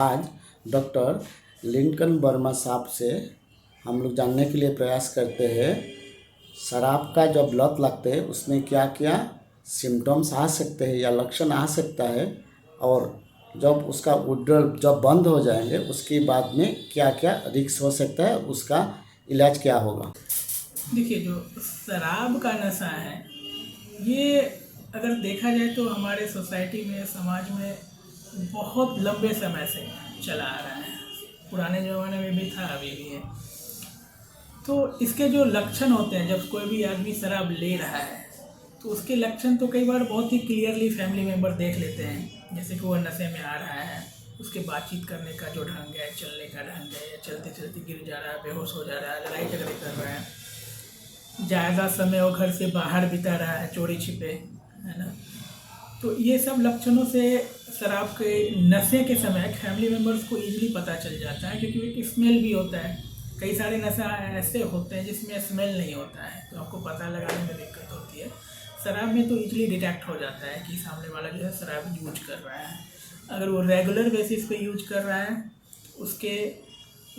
आज doctor Lincoln Verma साहब से हम लोग जानने के लिए प्रयास करते हैं शराब का जब लत लगते है उसमें क्या क्या सिम्टम्स आ सकते हैं या लक्षण आ सकता है, और जब उसका विड्रॉल जब बंद हो जाएंगे उसके बाद में क्या क्या रिस्क हो सकता है, उसका इलाज क्या होगा। देखिए, जो शराब का नशा है ये अगर देखा जाए तो हमारे सोसाइटी में, समाज में बहुत लंबे समय से चला आ रहा है। पुराने ज़माने में भी था, अभी भी है। तो इसके जो लक्षण होते हैं, जब कोई भी आदमी शराब ले रहा है तो उसके लक्षण तो कई बार बहुत ही क्लियरली फैमिली मेम्बर देख लेते हैं। जैसे कि वो नशे में आ रहा है, उसके बातचीत करने का जो ढंग है, चलने का ढंग है, या चलते चलते गिर जा रहा है, बेहोश हो जा रहा है, लड़ाई झगड़े कर रहा है, ज़्यादा समय वो घर से बाहर बिता रहा है चोरी छिपे, है ना। तो ये सब लक्षणों से शराब के नशे के समय फैमिली मेम्बर्स को ईजिली पता चल जाता है, क्योंकि एक स्मेल भी होता है। कई सारे नशा ऐसे होते हैं जिसमें स्मेल नहीं होता है, तो आपको पता लगाने में दिक्कत होती है। शराब में तो ईजिली डिटेक्ट हो जाता है कि सामने वाला जो है शराब यूज कर रहा है। अगर वो रेगुलर बेसिस पे यूज कर रहा है, उसके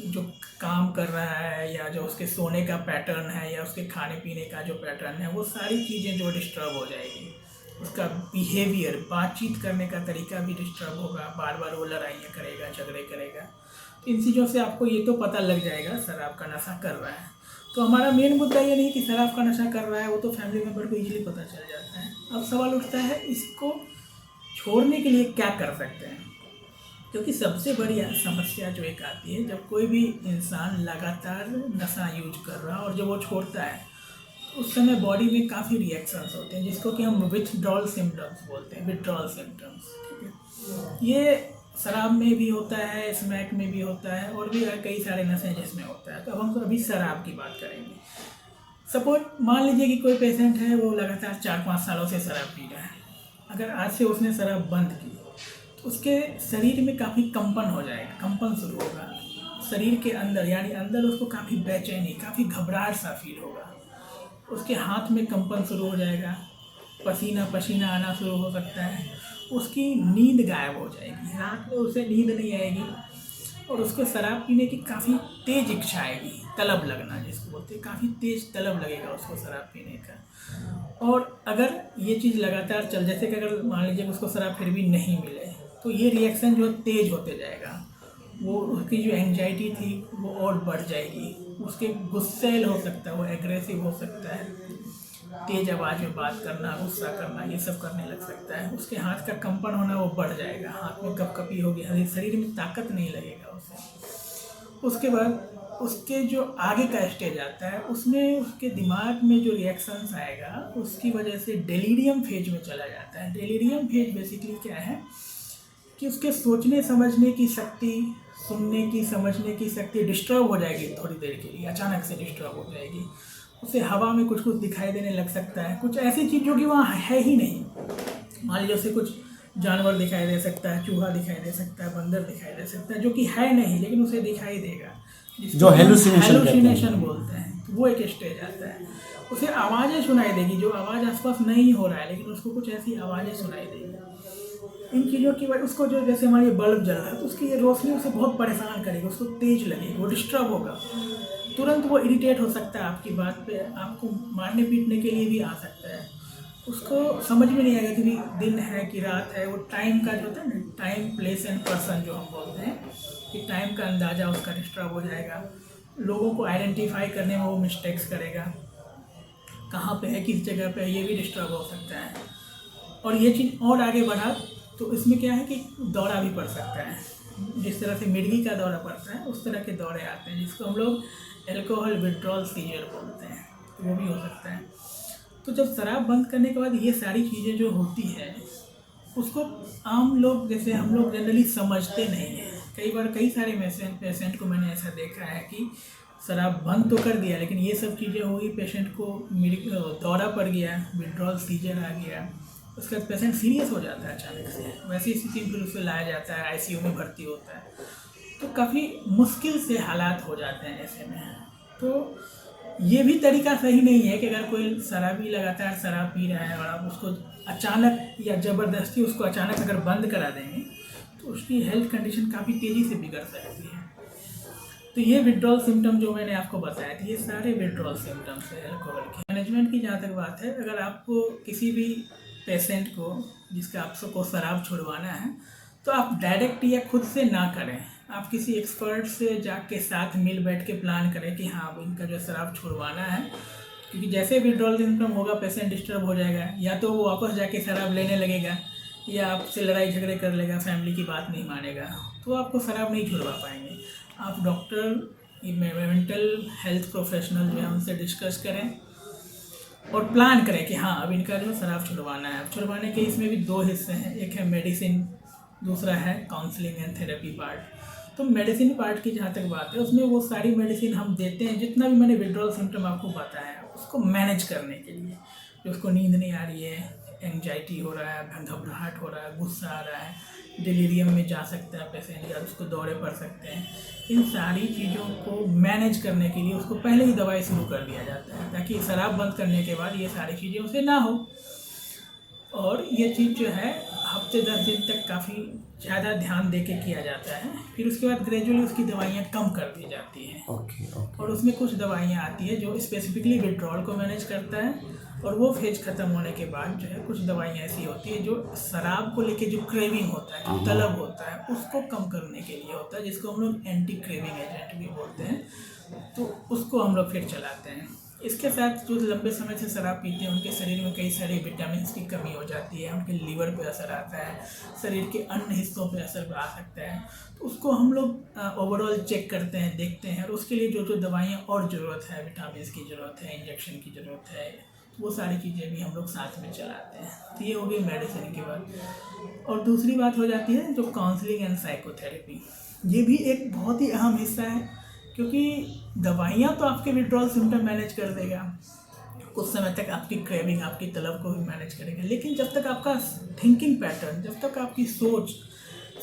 जो काम कर रहा है या जो उसके सोने का पैटर्न है या उसके खाने पीने का जो पैटर्न है, वो सारी चीज़ें जो डिस्टर्ब हो जाएगी। उसका बिहेवियर, बातचीत करने का तरीका भी डिस्टर्ब होगा, बार बार वो लड़ाइयाँ करेगा, झगड़े करेगा। तो इन चीज़ों से आपको ये तो पता लग जाएगा शराब का नशा कर रहा है। तो हमारा मेन मुद्दा ये नहीं कि शराब का नशा कर रहा है, वो तो फैमिली मेम्बर को ईजिली पता चल जाता है। अब सवाल उठता है इसको छोड़ने के लिए क्या कर सकते हैं, क्योंकि सबसे बड़ी समस्या जो एक आती है, जब कोई भी इंसान लगातार नशा यूज कर रहा है और जब वो छोड़ता है उस समय बॉडी में काफ़ी रिएक्शंस होते हैं, जिसको कि हम विथड्रॉल सिम्टम्स बोलते हैं। विथड्रॉल सिम्टम्स, ठीक है। ये शराब में भी होता है, स्मैक में भी होता है, और भी कई सारे नशे जिसमें होता है। तो अब हम अभी शराब की बात करेंगे। सपोज मान लीजिए कि कोई पेशेंट है, वो लगातार 4-5 सालों से शराब पी रहा है। अगर आज से उसने शराब बंद की तो उसके शरीर में काफ़ी कंपन हो जाएगा, कंपन शुरू होगा शरीर के अंदर, यानी अंदर उसको काफ़ी बेचैनी, काफ़ी घबराहट सा फील होगा। उसके हाथ में कंपन शुरू हो जाएगा, पसीना पसीना आना शुरू हो सकता है, उसकी नींद गायब हो जाएगी, रात में उसे नींद नहीं आएगी, और उसको शराब पीने की काफ़ी तेज़ इच्छा आएगी, तलब लगना जिसको बोलते हैं, काफ़ी तेज़ तलब लगेगा उसको शराब पीने का। और अगर ये चीज़ लगातार चल, जैसे कि अगर मान लीजिए कि उसको शराब फिर भी नहीं मिले, तो ये रिएक्शन जो तेज़ होते जाएगा। वो उसकी जो एंजाइटी थी वो और बढ़ जाएगी, उसके गुस्सैल हो सकता है, वो एग्रेसिव हो सकता है, तेज आवाज़ में बात करना, गुस्सा करना, ये सब करने लग सकता है। उसके हाथ का कंपन होना वो बढ़ जाएगा, हाथ में कपकपी होगी, शरीर में ताकत नहीं लगेगा उसे। उसके बाद उसके जो आगे का स्टेज आता है, उसमें उसके दिमाग में जो रिएक्शंस आएगा उसकी वजह से डेलीरियम फेज में चला जाता है। डेलीरियम फेज बेसिकली क्या है कि उसके सोचने समझने की शक्ति, सुनने की, समझने की शक्ति डिस्टर्ब हो जाएगी थोड़ी देर के लिए, अचानक से डिस्टर्ब हो जाएगी। उसे हवा में कुछ कुछ दिखाई देने लग सकता है, कुछ ऐसी चीज़ जो कि वहाँ है ही नहीं। मान लीजिए उसे कुछ जानवर दिखाई दे सकता है, चूहा दिखाई दे सकता है, बंदर दिखाई दे सकता है, जो कि है नहीं लेकिन उसे दिखाई देगा, जो हेलुसिनेशन बोलते हैं। तो वो एक स्टेज आता है। उसे आवाज़ें सुनाई देगी, जो आवाज़ आसपास नहीं हो रहा है लेकिन उसको कुछ ऐसी आवाज़ें सुनाई देगी। इन चीज़ों की वजह उसको, जो जैसे हमारी बल्ब जल रहा है तो उसकी ये रोशनी उसे बहुत परेशान करेगी, उसको तेज लगेगी, वो डिस्टर्ब होगा, तुरंत वो इरिटेट हो सकता है आपकी बात पे, आपको मारने पीटने के लिए भी आ सकता है। उसको समझ में नहीं आएगा कि भी दिन है कि रात है। वो टाइम का जो होता है ना, टाइम प्लेस एंड पर्सन जो हम बोलते हैं, कि टाइम का अंदाज़ा उसका डिस्टर्ब हो जाएगा। लोगों को आइडेंटिफाई करने में वो मिस्टेक्स करेगा, कहाँ पे है, किस जगह पे है, ये भी डिस्टर्ब हो सकता है। और ये चीज़ और आगे बढ़ा तो इसमें क्या है कि दौरा भी पड़ सकता है। जिस तरह से मिर्गी का दौरा पड़ता है उस तरह के दौरे आते हैं, जिसको हम लोग एल्कोहल विड्रॉल सीजर बोलते हैं, तो वो भी हो सकता है। तो जब शराब बंद करने के बाद ये सारी चीज़ें जो होती है, उसको आम लोग, जैसे हम लोग जनरली समझते नहीं हैं। कई बार कई सारे पेशेंट को मैंने ऐसा देखा है कि शराब बंद तो कर दिया लेकिन ये सब चीज़ें हो गई, पेशेंट को दौरा पड़ गया, विड्रॉल सीजर आ गया, उसके बाद पेशेंट सीरियस हो जाता है अचानक से। वैसी स्थिति में फिर उसे लाया जाता है, आईसीयू में भर्ती होता है। तो काफ़ी मुश्किल से हालात हो जाते हैं ऐसे में। तो ये भी तरीका सही नहीं है कि अगर कोई शराबी लगातार शराब पी रहा है और आप उसको अचानक या ज़बरदस्ती उसको अचानक अगर बंद करा देंगे तो उसकी हेल्थ कंडीशन काफ़ी तेज़ी से बिगड़ सकती है। तो ये विड्रॉल सिम्टम जो मैंने आपको बताया था, ये सारे विड्रॉल सिम्टम्स है अल्कोहल के। मैनेजमेंट की जहाँ तक बात है, अगर आपको किसी भी पेशेंट को जिसका आपको शराब छुड़वाना है, तो आप डायरेक्ट या खुद से ना करें। आप किसी एक्सपर्ट से जाके साथ मिल बैठ के प्लान करें कि हाँ अब इनका जो शराब छुड़वाना है, क्योंकि जैसे विड्रॉल सिम्टम होगा पेशेंट डिस्टर्ब हो जाएगा, या तो वो वापस जाके शराब लेने लगेगा या आपसे लड़ाई झगड़े कर लेगा, फैमिली की बात नहीं मानेगा, तो आपको शराब नहीं छुड़वा पाएंगे। आप डॉक्टर मेंटल हेल्थ प्रोफेशनल जो है उनसे डिस्कस करें और प्लान करें कि हाँ अब इनका जो शराब छुड़वाना है। छुड़वाने के इसमें भी 2 हिस्से हैं, एक है मेडिसिन, दूसरा है काउंसलिंग एंड थेरेपी पार्ट। तो मेडिसिन पार्ट की जहाँ तक बात है, उसमें वो सारी मेडिसिन हम देते हैं जितना भी मैंने विड्रॉल सिम्टम आपको बताया उसको मैनेज करने के लिए। जो उसको नींद नहीं आ रही है, एंजाइटी हो रहा है, घबराहट हो रहा है, गुस्सा आ रहा है, डिलीरियम में जा सकता है पेशेंट या उसको दौरे पड़ सकते हैं, इन सारी चीज़ों को मैनेज करने के लिए उसको पहले ही दवाई शुरू कर दिया जाता है, ताकि शराब बंद करने के बाद ये सारी चीज़ें उसे ना हो। और ये चीज़ जो है हफ्ते 10 दिन तक काफ़ी ज़्यादा ध्यान दे के किया जाता है। फिर उसके बाद ग्रेजुअली उसकी दवाइयाँ कम कर दी जाती हैं। और उसमें कुछ दवाइयाँ आती है जो स्पेसिफिकली विड्रॉल को मैनेज करता है, और वो फेज ख़त्म होने के बाद जो है कुछ दवाइयाँ ऐसी होती है जो शराब को लेके जो क्रेविंग होता है, जो तलब होता है, उसको कम करने के लिए होता है, जिसको हम लोग एंटी क्रेविंग एजेंट भी बोलते हैं। तो उसको हम लोग फिर चलाते हैं। इसके साथ जो लंबे समय से शराब पीते हैं उनके शरीर में कई सारे विटामिन की कमी हो जाती है, उनके लीवर पे असर आता है, शरीर के अन्य हिस्सों पे असर आ सकता है। तो उसको हम लोग ओवरऑल चेक करते हैं, देखते हैं, और उसके लिए जो जो दवाइयाँ और ज़रूरत है, विटामिन की ज़रूरत है, इंजेक्शन की ज़रूरत है, वो सारी चीज़ें भी हम लोग साथ में चलाते हैं। तो ये हो गई मेडिसिन की बात। और दूसरी बात हो जाती है जो काउंसलिंग एंड साइकोथेरेपी। ये भी एक बहुत ही अहम हिस्सा है, क्योंकि दवाइयाँ तो आपके विड्रॉल सिम्टम मैनेज कर देगा, कुछ समय तक आपकी क्रेविंग, आपकी तलब को भी मैनेज करेगा, लेकिन जब तक आपका थिंकिंग पैटर्न, जब तक आपकी सोच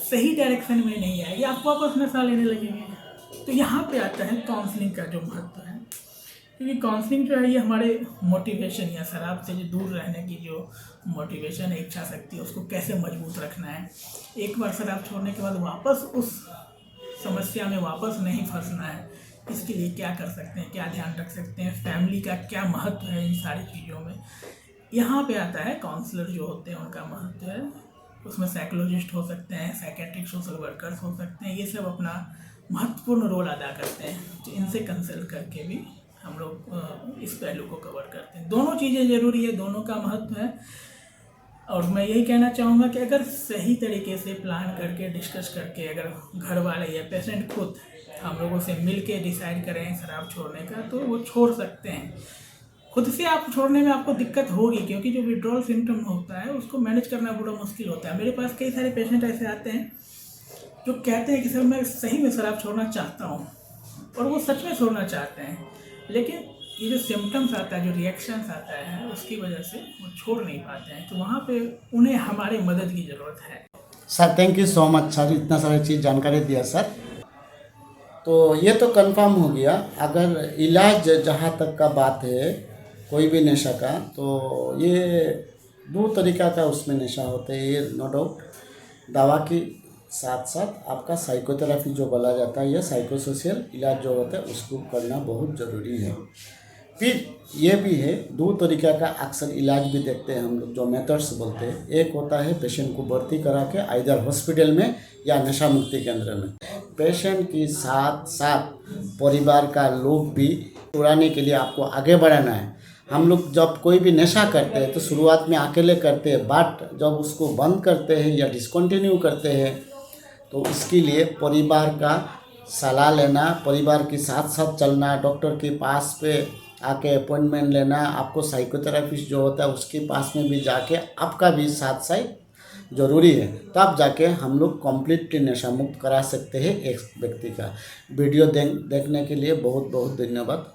सही डायरेक्शन में नहीं आएगी, आप वापस नशा लेने लगेंगे। तो यहाँ पे आता है काउंसलिंग का जो महत्व है, क्योंकि काउंसलिंग जो है ये हमारे मोटिवेशन या शराब से जो दूर रहने की जो मोटिवेशन है, इच्छा शक्ति है, उसको कैसे मजबूत रखना है। एक बार शराब छोड़ने के बाद वापस उस समस्या में वापस नहीं फंसना है, इसके लिए क्या कर सकते हैं, क्या ध्यान रख सकते हैं, फैमिली का क्या महत्व है इन सारी चीज़ों में, यहाँ पे आता है। काउंसलर जो होते हैं उनका महत्व है, उसमें साइकोलॉजिस्ट हो सकते हैं, साइकेट्रिक सोशल वर्कर्स हो सकते हैं, ये सब अपना महत्वपूर्ण रोल अदा करते हैं। तो इनसे कंसल्ट करके भी हम लोग इस पहलू को कवर करते हैं। दोनों चीज़ें ज़रूरी है, दोनों का महत्व है। और मैं यही कहना चाहूँगा कि अगर सही तरीके से प्लान करके, डिस्कस करके, अगर घर वाले या पेशेंट खुद हम लोगों से मिल के डिसाइड करें शराब छोड़ने का, तो वो छोड़ सकते हैं। खुद से आप छोड़ने में आपको दिक्कत होगी, क्योंकि जो विड्रॉल सिम्टम होता है उसको मैनेज करना बड़ा मुश्किल होता है। मेरे पास कई सारे पेशेंट ऐसे आते हैं जो कहते हैं कि सर मैं सही में शराब छोड़ना चाहता हूँ, और वो सच में छोड़ना चाहते हैं, लेकिन ये जो सिम्टम्स आता है, जो रिएक्शंस आता है, उसकी वजह से वो छोड़ नहीं पाते हैं। तो वहाँ पे उन्हें हमारी मदद की ज़रूरत है। Sir thank you so much sir, इतना सारी चीज़ जानकारी दिया सर। तो ये तो कंफर्म हो गया। अगर इलाज जहाँ तक का बात है कोई भी नशा का, तो ये 2 तरीक़ा का उसमें नशा होता है, ये नो डाउट। दवा की साथ साथ आपका साइकोथेरेपी जो बोला जाता है, या साइकोसोशल इलाज जो होता है उसको करना बहुत ज़रूरी है। फिर ये भी है 2 तरीक़ा का अक्सर इलाज भी देखते हैं हम लोग, जो मेथड्स बोलते हैं। एक होता है पेशेंट को भर्ती करा के आइदर हॉस्पिटल में या नशा मुक्ति केंद्र में। पेशेंट के साथ साथ परिवार का लोग भी छुड़ाने के लिए आपको आगे बढ़ाना है। हम लोग जब कोई भी नशा करते हैं तो शुरुआत में अकेले करते हैं, बट जब उसको बंद करते हैं या डिसकंटिन्यू करते हैं, तो इसके लिए परिवार का सलाह लेना, परिवार के साथ साथ चलना, डॉक्टर के पास पे आके अपॉइंटमेंट लेना, आपको साइकोथेरेपिस्ट जो होता है उसके पास में भी जाके आपका भी साथ साथ ज़रूरी है। तब जाके हम लोग कम्प्लीटली नशा मुक्त करा सकते हैं एक व्यक्ति का। वीडियो देखने के लिए बहुत बहुत धन्यवाद।